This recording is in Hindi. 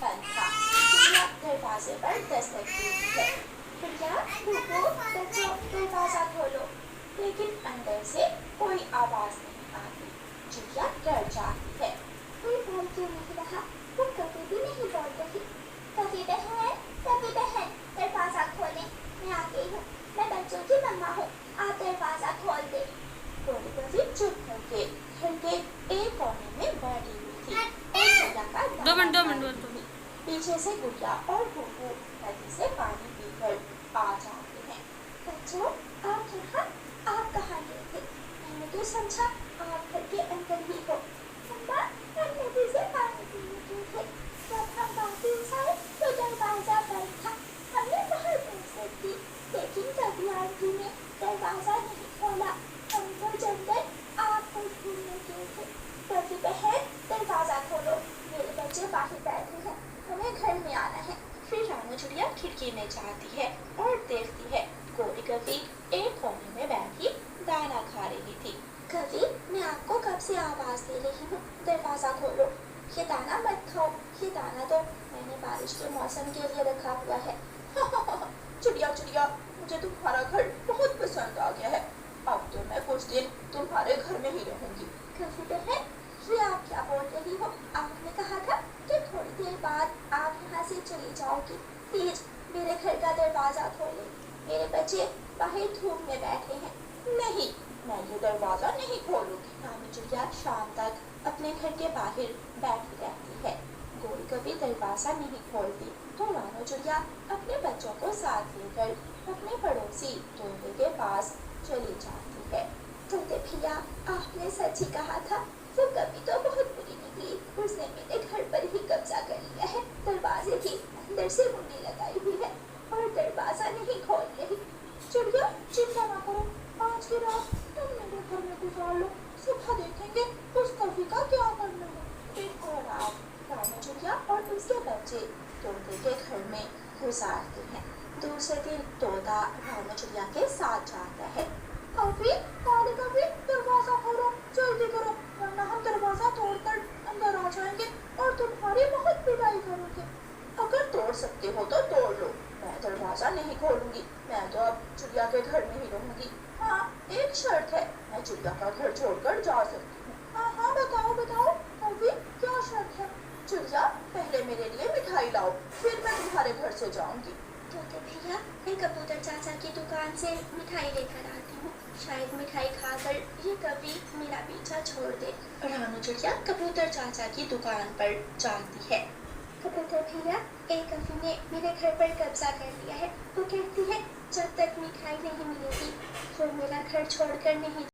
बंद था। चिड़िया दरवाजे पर दस्तक देती है। चिड़िया रुको, बच्चों दरवाजा खोलो। लेकिन अंदर से कोई आवाज नहीं आती। चिड़िया डर जाती है। कोई बोल क्यों नहीं रहा? वो कभी भी नहीं बोल रही। कभी बहन दरवाजा खोले, मैं आ गई हूँ, मैं बच्चों की मम्मा हूँ, आप दरवाजा खोल दे। गोरी कभी चुप करके घर के एक कोने में बैठी हुई थी और चिड़िया का दो मिनट पीछे से गुड़िया और गुड्डू नदी से पानी पीकर आ जाते हैं। बच्चों आप यहाँ, आप कहाँ गए थे? मैंने तो समझा आप घर के अंदर ही हो। मम्मा हम नदी से पानी पीने गए थे, जब हम वापस आए तो दरवाजा बंद था। हमने बहुत कोशिश की लेकिन कभी आंटी ने दरवाजा नहीं खोला। हम तो जंगल आग पर घूमने गए थे। कभी बहन दरवाजा खोलो, मेरे बच्चे बाहर बैठे हैं, हमें घर में आना है। फिर रानू चिड़िया खिड़की में जाती है और देखती है गोरी कभी एक कोने में बैठी दाना खा रही थी। कभी मैं आपको कब से आवाज दे रही हूँ, दरवाजा खोलो। ये दाना मत खाओ, ये दाना तो मैंने बारिश के मौसम के लिए रखा हुआ है। चिड़िया मुझे तुम्हारा घर बहुत पसंद आ गया है। अब तो मैं कुछ दिन तुम्हारे घर में ही रहूंगी। कभी बहन ये आप क्या बोल रही हो? आपने कहा था कि थोड़ी देर बाद आप यहाँ से चली जाओगी। प्लीज मेरे घर का दरवाजा खोलें, मेरे बच्चे बाहर धूप में बैठे हैं। नहीं, मैं ये दरवाजा नहीं खोलूंगी। रानी चिड़िया शाम तक अपने घर के बाहर बैठी रहती है। गोरी कभी दरवाजा नहीं खोलती तो रानी चिड़िया अपने बच्चों को साथ लेकर अपने पड़ोसी तोते के पास चली जाती है। तोते भैया, आपने सच ही कहा था, वो कभी तो बहुत बुरी निकली। उसने मेरे घर पर ही कब्जा कर लिया है, दरवाजे की अंदर से मुंडी लगाई हुई है और दरवाजा नहीं खोल रही। चिड़िया चिंता ना करो, आज की रात तुम मेरे घर में गुजार लो, सुबह देखेंगे उस कभी का क्या करना है। एक और रात रानी चिड़िया और उसके बच्चे तोते के घर में गुजारते हैं। दूसरे दिन तोता रानी चिड़िया के साथ जाता है। कभी दरवाजा खोलो, जल्दी करो, वरना हम दरवाजा तोड़कर अंदर आ जाएंगे और तुम्हारी बहुत पिटाई करेंगे। अगर तोड़ सकते हो तो तोड़ लो, मैं दरवाजा नहीं खोलूंगी। मैं तो अब चिड़िया के घर में ही रहूंगी। हाँ, एक शर्त है, मैं चिड़िया का घर छोड़कर जा सकती हूँ। हाँ बताओ कभी क्या शर्त है? चिड़िया पहले मेरे लिए मिठाई लाओ, फिर मैं तुम्हारे घर से जाऊंगी। तोते भैया, मैं कबूतर चाचा की दुकान से मिठाई लेकर आती हूँ, शायद मिठाई खाकर ये कभी मेरा पीछा छोड़ दे। रानू चिड़िया कबूतर चाचा की दुकान पर जाती है। कबूतर भैया, एक कभी ने मेरे घर पर कब्जा कर लिया है। वो कहती है जब तक मिठाई नहीं मिलेगी वो मेरा घर छोड़कर नहीं